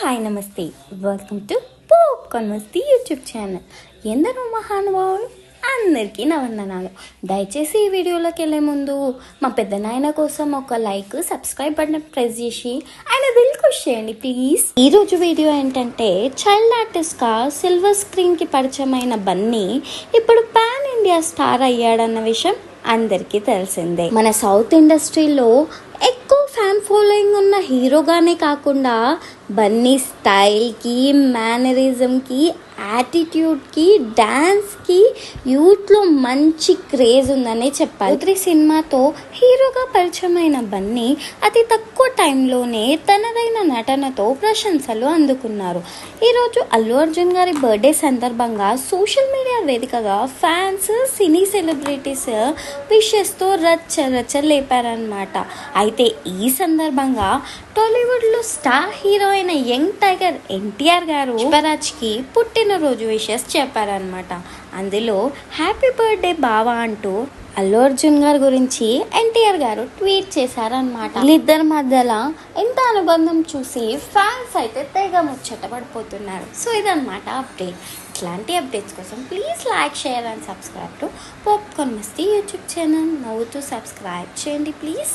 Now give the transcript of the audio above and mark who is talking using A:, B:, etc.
A: Hi నమస్తే, welcome to popcorn Masti YouTube channel. ఎందరో మహానుభావులు అందరికీ నా వందనాలు. దయచేసి ఈ వీడియోలోకి వెళ్ళే ముందు మా పెద్ద నాయన కోసం ఒక లైక్, సబ్స్క్రైబ్ బటన్ ప్రెస్ చేసి ఆయన దిల్ ఖుష్ చేయండి ప్లీజ్. ఈరోజు వీడియో ఏంటంటే, చైల్డ్ ఆర్టిస్ట్గా సిల్వర్ స్క్రీన్కి పరిచయమైన బన్నీ ఇప్పుడు పాన్ ఇండియా స్టార్ అయ్యాడన్న విషయం అందరికీ తెలిసిందే. మన సౌత్ ఇండస్ట్రీలో ఎక్కువ ఫ్యాన్ ఫాలోయింగ్ ఉన్న హీరోగానే కాకుండా బన్నీ స్టైల్కి, మేనరిజంకి, యాటిట్యూడ్కి, డాన్స్కి యూత్లో మంచి క్రేజ్ ఉందనే చెప్పాలి. 3 సినిమాతో హీరోగా పరిచయమైన బన్నీ అతి తక్కువ టైంలోనే తనదైన నటనతో ప్రశంసలు అందుకున్నారు. ఈరోజు అల్లు అర్జున్ గారి బర్త్డే సందర్భంగా సోషల్ మీడియా వేదికగా ఫ్యాన్స్, సినీ సెలబ్రిటీస్ విషెస్తో రచ్చ లేపారనమాట. అయితే ఈ సందర్భంగా టాలీవుడ్లో స్టార్ హీరో అయిన యంగ్ టైగర్ ఎన్టీఆర్ గారు పుష్పరాజ్కి పుట్టినరోజు విషెస్ చెప్పారనమాట. అందులో హ్యాపీ బర్త్డే బావా అంటూ అల్లు అర్జున్ గారి గురించి ఎన్టీఆర్ గారు ట్వీట్ చేశారనమాట. వీళ్ళిద్దరి మధ్యలో ఎంత అనుబంధం చూసి ఫ్యాన్స్ అయితే తెగ ముచ్చట పడిపోతున్నారు. సో ఇదన్నమాట అప్డేట్. ఇట్లాంటి అప్డేట్స్ కోసం please like, share and subscribe to popcorn Masti YouTube channel. నవ్వుతూ సబ్స్క్రైబ్ చేయండి ప్లీజ్.